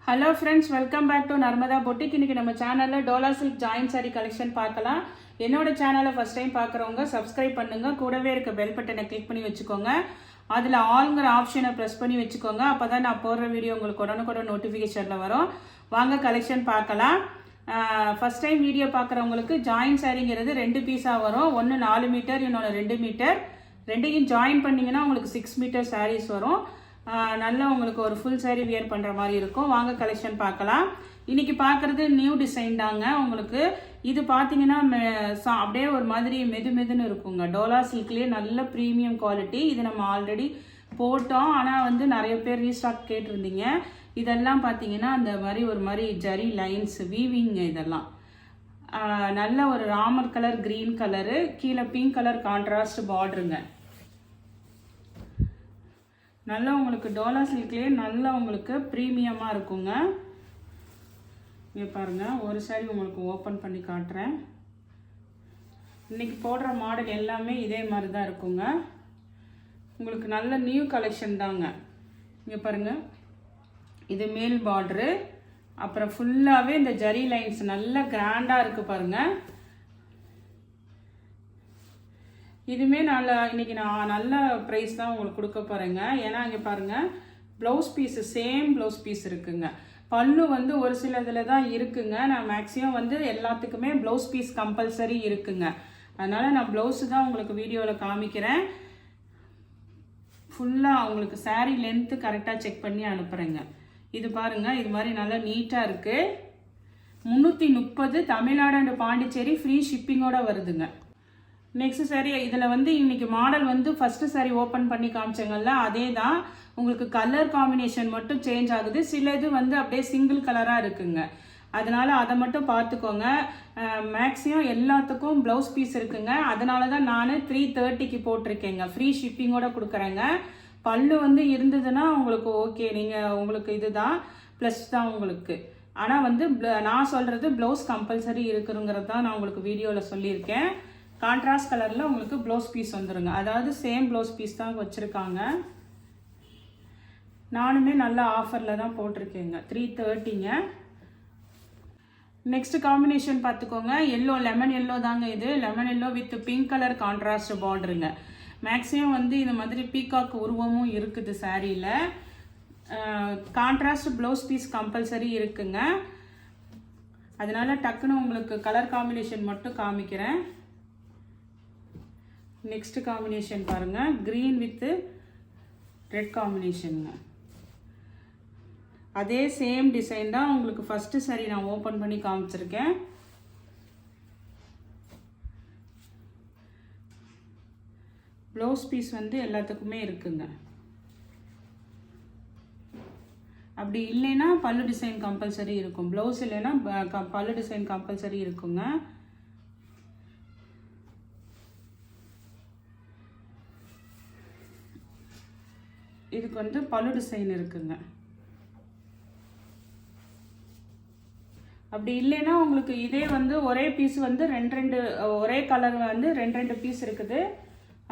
Hello friends, welcome back to Narmada boutique. இன்னைக்கு நம்ம சேனலில் டோலா சில்க் ஜாயின் சாரி கலெக்ஷன் பார்க்கலாம். என்னோட சேனலை ஃபர்ஸ்ட் டைம் பார்க்குறவங்க சப்ஸ்கிரைப் பண்ணுங்க, கூடவே இருக்க பெல் பட்டனை கிளிக் பண்ணி வச்சுக்கோங்க. அதில் ஆல்ங்கிற ஆப்ஷனை ப்ரெஸ் பண்ணி வச்சுக்கோங்க. அப்போ தான் நான் போடுற வீடியோ உங்களுக்கு உடனுக்குடன் நோட்டிஃபிகேஷனில் வரும். வாங்க கலெக்ஷன் பார்க்கலாம். ஃபர்ஸ்ட் டைம் வீடியோ பார்க்குறவங்களுக்கு ஜாயின் சாரிங்கிறது 2 பீஸாக வரும். ஒன்று 4 மீட்டர், இன்னொன்று 2 மீட்டர். ரெண்டையும் ஜாயின் பண்ணிங்கன்னா உங்களுக்கு 6 மீட்டர் சாரீஸ் வரும். நல்லா உங்களுக்கு ஒரு ஃபுல் சாரீ வியர் பண்ணுற மாதிரி இருக்கும். வாங்க கலெக்ஷன் பார்க்கலாம். இன்னைக்கு பார்க்குறது நியூ டிசைன் தாங்க. உங்களுக்கு இது பார்த்தீங்கன்னா அப்படியே ஒரு மாதிரி மெதுன்னு இருக்குங்க. டோலா சில்க்லேயே நல்ல ப்ரீமியம் குவாலிட்டி. இது நம்ம ஆல்ரெடி போட்டோம், ஆனால் வந்து நிறைய பேர் ரீஸ்டாக் கேட்டிருந்தீங்க. இதெல்லாம் பார்த்தீங்கன்னா அந்த மாதிரி ஒரு மாதிரி ஜரி லைன்ஸ் வீவிங், இதெல்லாம் நல்ல ஒரு ராமர் கலர், கிரீன் கலரு, கீழே பிங்க் கலர் கான்ட்ராஸ்ட் பார்டருங்க. நல்லா உங்களுக்கு டோலா சில்க்லேயே நல்லா உங்களுக்கு ப்ரீமியமாக இருக்குங்க. இங்கே பாருங்கள், ஒரு சாரி உங்களுக்கு ஓப்பன் பண்ணி காட்டுறேன். இன்றைக்கி போடுற மாடல் எல்லாமே இதே மாதிரி தான் இருக்குங்க. உங்களுக்கு நல்ல நியூ கலெக்ஷன் தாங்க. இங்கே பாருங்கள், இது மேல் பார்டரு, அப்புறம் ஃபுல்லாகவே இந்த ஜரி லைன்ஸ் நல்லா கிராண்டாக இருக்குது பாருங்கள். இதுவுமே இன்னைக்கு நான் நல்ல ப்ரைஸ் தான் உங்களுக்கு கொடுக்க போகிறேங்க. ஏன்னா இங்கே பாருங்கள், blouse piece same blouse piece இருக்குங்க. பல்லு வந்து ஒரு சில இதில் தான் இருக்குங்க. நான் மேக்ஸிமம் வந்து எல்லாத்துக்குமே ப்ளவுஸ் பீஸ் கம்பல்சரி இருக்குங்க. அதனால் நான் ப்ளவுஸு தான் உங்களுக்கு வீடியோவில் காமிக்கிறேன். ஃபுல்லாக உங்களுக்கு சாரீ லென்த்து கரெக்டாக செக் பண்ணி அனுப்புகிறேங்க. இது பாருங்கள், இது மாதிரி நல்லா நீட்டாக இருக்குது. 330 தமிழ்நாடு அண்ட் பாண்டிச்சேரி ஃப்ரீ ஷிப்பிங்கோடு வருதுங்க. நெக்ஸ்ட் சாரி, இதில் வந்து இன்னைக்கு மாடல் வந்து ஃபர்ஸ்ட் சாரி ஓப்பன் பண்ணி காமிச்சங்கல்ல, அதே தான். உங்களுக்கு கலர் காம்பினேஷன் மட்டும் சேஞ்ச் ஆகுது. சில இது வந்து அப்படியே சிங்கிள் கலராக இருக்குங்க. அதனால அதை மட்டும் பார்த்துக்கோங்க. மேக்ஸிமம் எல்லாத்துக்கும் ப்ளவுஸ் பீஸ் இருக்குங்க. அதனால தான் நான் 330க்கு போட்டிருக்கேங்க. ஃப்ரீ ஷிப்பிங்கோட கொடுக்குறேங்க. பல்லு வந்து இருந்ததுன்னா உங்களுக்கு ஓகே, நீங்கள் உங்களுக்கு இதுதான் ப்ளஸ் தான் உங்களுக்கு. ஆனால் வந்து நான் சொல்கிறது ப்ளவுஸ் கம்பல்சரி இருக்குங்கிறது தான் நான் உங்களுக்கு வீடியோவில் சொல்லியிருக்கேன். கான்ட்ராஸ்ட் கலரில் உங்களுக்கு ப்ளவுஸ் பீஸ் வந்துடுங்க. அதாவது சேம் ப்ளவுஸ் பீஸ் தான் வச்சுருக்காங்க. நானுமே நல்ல ஆஃபரில் தான் போட்டிருக்கேங்க. 330ங்க. நெக்ஸ்ட் காம்பினேஷன் பார்த்துக்கோங்க. எல்லோ, லெமன் எல்லோ தாங்க இது. Lemon yellow with pink colour contrast பார்டருங்க. மேக்ஸிமம் வந்து இந்த மாதிரி பீகாக் உருவமும் இருக்குது சாரியில். கான்ட்ராஸ்ட் ப்ளவுஸ் பீஸ் கம்பல்சரி இருக்குங்க. அதனால டக்குன்னு உங்களுக்கு கலர் காம்பினேஷன் மட்டும் காமிக்கிறேன். நெக்ஸ்ட் காம்பினேஷன் பாருங்க, கிரீன் வித் ரெட் காம்பினேஷனுங்க. அதே சேம் டிசைன் தான் உங்களுக்கு ஃபர்ஸ்ட் சாரி நான் ஓப்பன் பண்ணி காமிச்சிருக்கேன். ப்ளவுஸ் பீஸ் வந்து எல்லாத்துக்குமே இருக்குங்க. அப்படி இல்லைன்னா பல்லு டிசைன் கம்பல்சரி இருக்கும். ப்ளவுஸ் இல்லைன்னா பல்லு டிசைன் கம்பல்சரி இருக்குங்க. இதுக்கு வந்து பல்லு டிசைன் இருக்குங்க. அப்படி இல்லைன்னா உங்களுக்கு இதே வந்து ஒரே பீஸ் வந்து ஒரே கலர் வந்து 2 பீஸ் இருக்குது.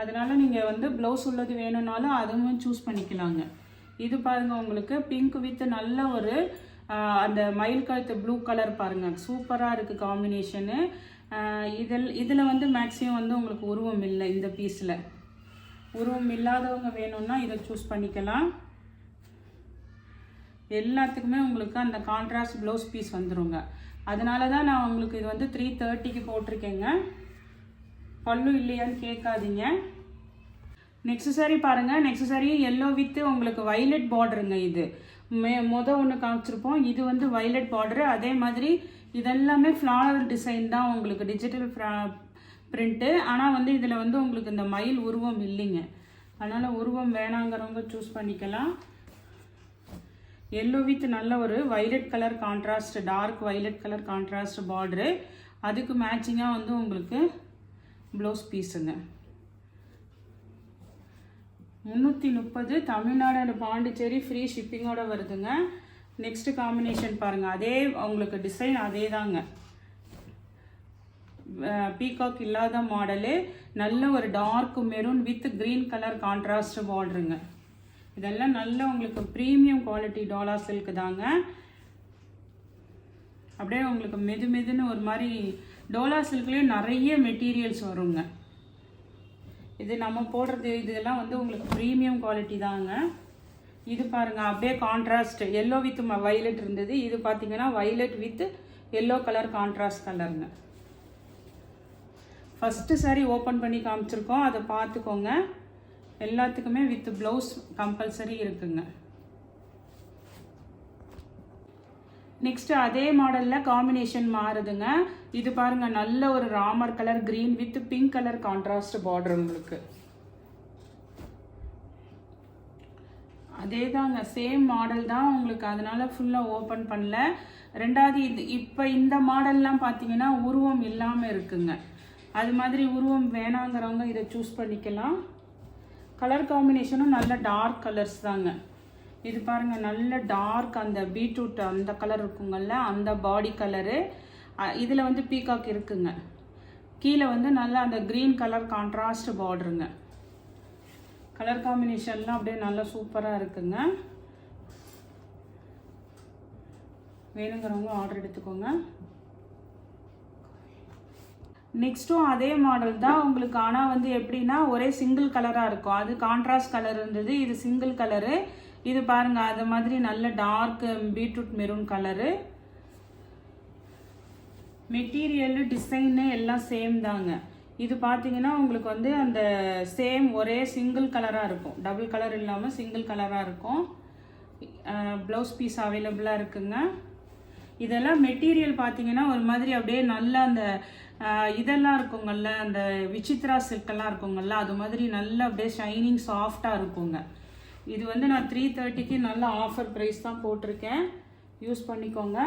அதனால நீங்கள் வந்து ப்ளவுஸ் உள்ளது வேணும்னாலும் அதுவும் சூஸ் பண்ணிக்கலாங்க. இது பாருங்க, உங்களுக்கு பிங்க் வித் நல்ல ஒரு அந்த மயில் கழுத்து ப்ளூ கலர் பாருங்க, சூப்பராக இருக்குது காம்பினேஷனு. இதில் வந்து மேக்ஸிமம் வந்து உங்களுக்கு உருவம் இல்லை. இந்த பீஸில் உருவம் இல்லாதவங்க வேணும்னா இதை சூஸ் பண்ணிக்கலாம். எல்லாத்துக்குமே உங்களுக்கு அந்த கான்ட்ராஸ்ட் ப்ளவுஸ் பீஸ் வந்துடுங்க. அதனால தான் நான் உங்களுக்கு இது வந்து 330க்கு போட்டிருக்கேங்க. பல்லு இல்லையான்னு கேட்காதீங்க. நெக்ஸ்ட் சாரி பாருங்கள். நெக்ஸ்ட் சாரி எல்லோ வித் உங்களுக்கு வைலட் பார்டருங்க. இது ஒன்று காமிச்சிருப்போம். இது வந்து வைலட் பார்டரு. அதே மாதிரி இதெல்லாமே ஃப்ளாரல் டிசைன் தான், உங்களுக்கு டிஜிட்டல் பிரிண்ட்டு. ஆனால் வந்து இதில் வந்து உங்களுக்கு இந்த மயில் உருவம் இல்லைங்க. அதனால் உருவம் வேணாங்கிறவங்க சூஸ் பண்ணிக்கலாம். எல்லோ வித் நல்ல ஒரு violet colour contrast, dark violet colour contrast border. அதுக்கு மேட்சிங்காக வந்து உங்களுக்கு ப்ளவுஸ் பீஸுங்க. 330 தமிழ்நாடு அண்ட் பாண்டிச்சேரி ஃப்ரீ ஷிப்பிங்கோட வருதுங்க. நெக்ஸ்ட் காம்பினேஷன் பாருங்கள். அதே உங்களுக்கு டிசைன் அதே தாங்க. பீகாக் இல்லாத மாடலு, நல்ல ஒரு dark maroon with green colour contrast பார்டருங்க. இதெல்லாம் நல்ல உங்களுக்கு ப்ரீமியம் குவாலிட்டி டோலா சில்க் தாங்க. அப்படியே உங்களுக்கு மெதுன்னு ஒரு மாதிரி டோலா சில்க்லேயே நிறைய மெட்டீரியல்ஸ் வருங்க. இது நம்ம போடுறது இதெல்லாம் வந்து உங்களுக்கு ப்ரீமியம் குவாலிட்டி தாங்க. இது பாருங்கள் அப்படியே கான்ட்ராஸ்ட் எல்லோ வித் வைலட் இருந்தது. இது பார்த்தீங்கன்னா violet with yellow colour contrast கலருங்க. ஃபஸ்ட்டு சாரி ஓப்பன் பண்ணி காமிச்சிருக்கோம், அதை பார்த்துக்கோங்க. எல்லாத்துக்குமே வித் ப்ளவுஸ் கம்பல்சரி இருக்குங்க. நெக்ஸ்ட் அதே மாடலில் காம்பினேஷன் மாறுதுங்க. இது பாருங்கள் நல்ல ஒரு Ramar colour green with pink colour contrast border உங்களுக்கு. அதே தாங்க சேம் மாடல் தான் உங்களுக்கு, அதனால ஃபுல்லாக ஓப்பன் பண்ணல. ரெண்டாவது இது இப்போ இந்த மாடல்லாம் பார்த்தீங்கன்னா உருவம் இல்லாமல் இருக்குங்க. அது மாதிரி உருவம் வேணாங்கிறவங்க இதை சூஸ் பண்ணிக்கலாம். கலர் காம்பினேஷனும் நல்ல டார்க் கலர்ஸ் தாங்க. இது பாருங்கள் நல்ல டார்க் அந்த பீட்ரூட் அந்த கலர் இருக்குங்கள்ல அந்த பாடி கலரு. இதில் வந்து பீகாக் இருக்குங்க. கீழே வந்து நல்லா அந்த க்ரீன் கலர் கான்ட்ராஸ்ட் பார்டருங்க. கலர் காம்பினேஷன்லாம் அப்படியே நல்லா சூப்பராக இருக்குங்க. வேணுங்கிறவங்க ஆர்டர் எடுத்துக்கோங்க. நெக்ஸ்ட்டும் அதே மாடல் தான் உங்களுக்கு, ஆனால் வந்து எப்படின்னா ஒரே சிங்கிள் கலராக இருக்கும். அது கான்ட்ராஸ்ட் கலர் இருந்தது, இது சிங்கிள் கலரு. இது பாருங்க அது மாதிரி நல்ல dark beetroot maroon colour. Material design எல்லாம் சேம் தாங்க. இது பார்த்தீங்கன்னா உங்களுக்கு வந்து அந்த சேம் ஒரே சிங்கிள் கலராக இருக்கும், டபுள் கலர் இல்லாமல் சிங்கிள் கலராக இருக்கும். ப்ளவுஸ் பீஸ் அவைலபிளாக இருக்குங்க. இதெல்லாம் மெட்டீரியல் பார்த்தீங்கன்னா ஒரு மாதிரி அப்படியே நல்லா அந்த இதெல்லாம் இருக்குங்கள்ல அந்த விசித்ரா சில்கெல்லாம் இருக்குங்கள்ல அது மாதிரி நல்லா அப்படியே ஷைனிங் சாஃப்டாக இருக்குங்க. இது வந்து நான் 330க்கு நல்ல ஆஃபர் ப்ரைஸ் தான் போட்டிருக்கேன், யூஸ் பண்ணிக்கோங்க.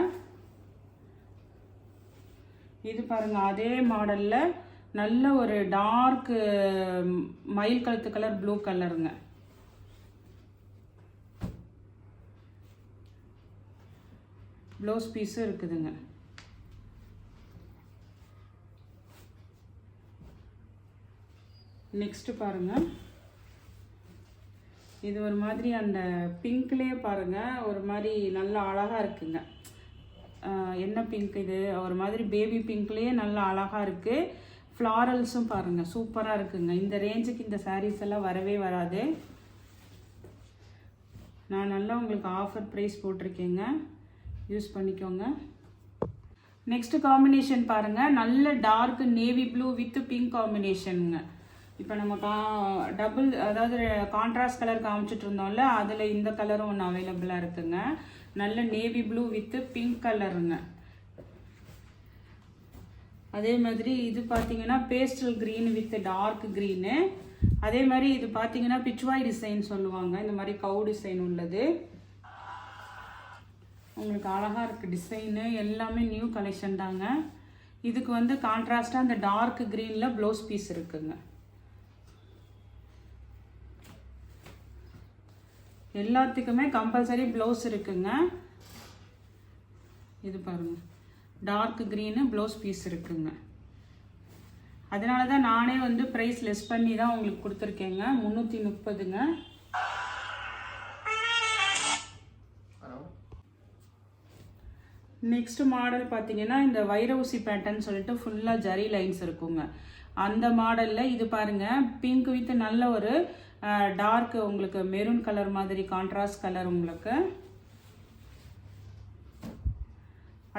இது பாருங்கள் அதே மாடலில் நல்ல ஒரு டார்க் மயில் கழுத்து கலர் ப்ளூ கலருங்க. ப்ளவுஸ் பீஸும் இருக்குதுங்க. நெக்ஸ்ட் பாருங்கள் இது ஒரு மாதிரி அந்த பிங்க்லேயே பாருங்கள் ஒரு மாதிரி நல்லா அழகாக இருக்குங்க. என்ன பிங்க் இது, ஒரு மாதிரி பேபி பிங்க்லேயே நல்லா அழகாக இருக்குது. ஃப்ளாரல்ஸும் பாருங்கள் சூப்பராக இருக்குங்க. இந்த ரேஞ்சுக்கு இந்த சாரீஸ் எல்லாம் வரவே வராது. நான் நல்லா உங்களுக்கு ஆஃபர் ப்ரைஸ் போட்டிருக்கேங்க, யூஸ் பண்ணிக்கோங்க. நெக்ஸ்ட் காம்பினேஷன் பாருங்கள் நல்ல dark navy blue with pink காம்பினேஷனுங்க. இப்போ நம்ம டபுள் அதாவது கான்ட்ராஸ்ட் கலர் காமிச்சிட்டு இருந்தோம்ல அதில் இந்த கலரும் ஒன்று அவைலபிளாக இருக்குங்க. நல்ல நேவி ப்ளூ வித் பிங்க் கலருங்க. அதே மாதிரி இது பார்த்தீங்கன்னா pastel green with dark green. அதே மாதிரி இது பார்த்தீங்கன்னா பிச்வாய் டிசைன் சொல்லுவாங்க, இந்த மாதிரி கவு டிசைன் உள்ளது. உங்களுக்கு அழகாக இருக்குது டிசைனு, எல்லாமே நியூ கலெக்ஷன் தாங்க. இதுக்கு வந்து கான்ட்ராஸ்டாக அந்த டார்க் க்ரீனில் ப்ளவுஸ் பீஸ் இருக்குங்க. எல்லாத்துக்குமே கம்பல்சரி ப்ளவுஸ் இருக்குங்க. இது பாருங்கள் டார்க் க்ரீனு ப்ளவுஸ் பீஸ் இருக்குங்க. அதனால தான் நானே வந்து ப்ரைஸ் லெஸ் பண்ணி தான் உங்களுக்கு கொடுத்துருக்கேங்க, 330ங்க. நெக்ஸ்ட் மாடல் பார்த்தீங்கன்னா இந்த வைரவுசி பேட்டர்ன் சொல்லிட்டு ஃபுல்லாக ஜரி லைன்ஸ் இருக்குங்க. அந்த மாடலில் இது பாருங்கள் பிங்க் வித் நல்ல ஒரு டார்க் உங்களுக்கு மெரூன் கலர் மாதிரி கான்ட்ராஸ்ட் கலர் உங்களுக்கு.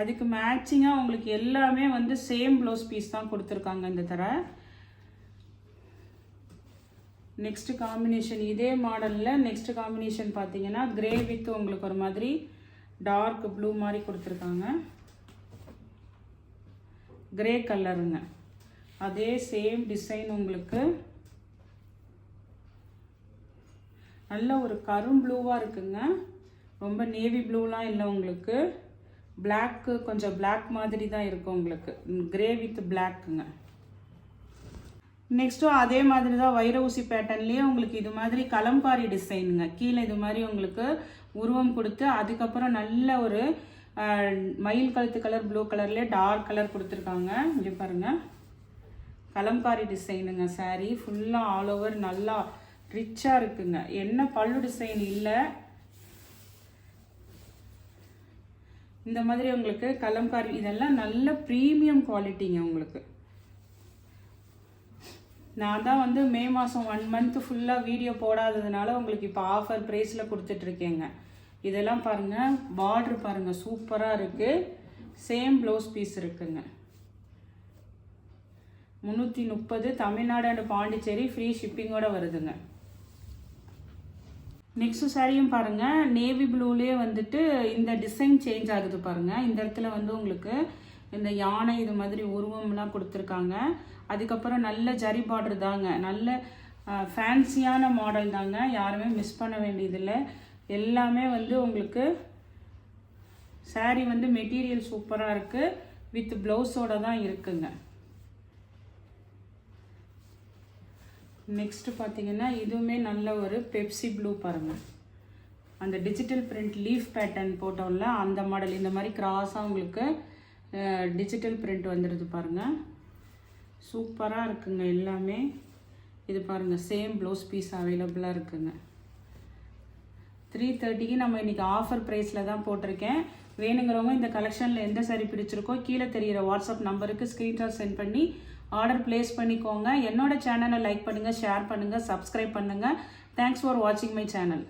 அதுக்கு மேட்சிங்காக உங்களுக்கு எல்லாமே வந்து சேம் ப்ளவுஸ் பீஸ் தான் கொடுத்துருக்காங்க இந்த தர. நெக்ஸ்ட் காம்பினேஷன் இதே மாடலில் நெக்ஸ்ட் காம்பினேஷன் பார்த்தீங்கன்னா கிரே வித் உங்களுக்கு ஒரு மாதிரி டார்க் ப்ளூ மாதிரி கொடுத்துருக்காங்க. கிரே கலருங்க. அதே சேம் டிசைன் உங்களுக்கு நல்ல ஒரு கரும் ப்ளூவாக இருக்குங்க. ரொம்ப நேவி ப்ளூலாம் இல்லை உங்களுக்கு, பிளாக்கு கொஞ்சம் பிளாக் மாதிரி தான் இருக்கும் உங்களுக்கு. Grey with பிளாக்குங்க. நெக்ஸ்ட்டும் அதே மாதிரி தான் வைரவுசி பேட்டர்ன்லேயே உங்களுக்கு இது மாதிரி கலம்காரி டிசைனுங்க. கீழே இது மாதிரி உங்களுக்கு உருவம் கொடுத்து அதுக்கப்புறம் நல்ல ஒரு மயில் கழுத்து கலர் ப்ளூ கலர்லேயே டார்க் கலர் கொடுத்துருக்காங்க. இங்கே பாருங்கள் கலம்காரி டிசைனுங்க. சாரீ ஃபுல்லாக ஆல் ஓவர் நல்லா ரிச்சாக இருக்குங்க. என்ன பல்லு டிசைன் இல்லை, இந்த மாதிரி உங்களுக்கு கலம்காரி இதெல்லாம் நல்ல ப்ரீமியம் குவாலிட்டிங்க உங்களுக்கு. நான் தான் வந்து மே மாதம் 1 மந்த் ஃபுல்லாக வீடியோ போடாததுனால உங்களுக்கு இப்போ ஆஃபர் ப்ரைஸில் கொடுத்துட்ருக்கேங்க. இதெல்லாம் பாருங்கள், பார்ட்ரு பாருங்கள் சூப்பராக இருக்குது. சேம் ப்ளவுஸ் பீஸ் இருக்குங்க. 330 தமிழ்நாடு அண்ட் பாண்டிச்சேரி ஃப்ரீ ஷிப்பிங்கோட வருதுங்க. நெக்ஸ்ட் சாரியும் பாருங்கள், நேவி ப்ளூலேயே வந்துட்டு இந்த டிசைன் சேஞ்ச் ஆகுது பாருங்கள். இந்த இடத்துல வந்து உங்களுக்கு இந்த யானை இது மாதிரி உருவம்லாம் கொடுத்துருக்காங்க. அதுக்கப்புறம் நல்ல ஜரி பார்டர் தாங்க, நல்ல ஃபேன்சியான மாடல் தாங்க, யாருமே மிஸ் பண்ண வேண்டியதில்லை. எல்லாமே வந்து உங்களுக்கு சாரீ வந்து மெட்டீரியல் சூப்பராக இருக்குது, வித் ப்ளவுஸோட தான் இருக்குங்க. நெக்ஸ்ட்டு பார்த்தீங்கன்னா இதுவுமே நல்ல ஒரு பெப்சி ப்ளூ பாருங்கள். அந்த டிஜிட்டல் பிரிண்ட் லீஃப் பேட்டர்ன் போட்டோம்ல அந்த மாடல், இந்த மாதிரி கிராஸாக உங்களுக்கு டிஜிட்டல் பிரிண்ட் வந்துடுது பாருங்கள். சூப்பராக இருக்குங்க எல்லாமே. இது பாருங்கள், சேம் ப்ளவுஸ் பீஸ் அவைலபிளாக இருக்குங்க. 330க்கு நம்ம இன்றைக்கி ஆஃபர் ப்ரைஸில் தான் போட்டிருக்கேன். வேணுங்கிறவங்க இந்த கலெக்ஷனில் எந்த சாரி பிடிச்சிருக்கோ கீழே தெரிகிற வாட்ஸ்அப் நம்பருக்கு ஸ்க்ரீன்ஷாட் சென்ட் பண்ணி ஆர்டர் ப்ளேஸ் பண்ணிக்கோங்க. என்னோட சேனலை லைக் பண்ணுங்கள், ஷேர் பண்ணுங்கள், சப்ஸ்கிரைப் பண்ணுங்கள். தேங்க்ஸ் ஃபார் வாட்சிங் மை சேனல்.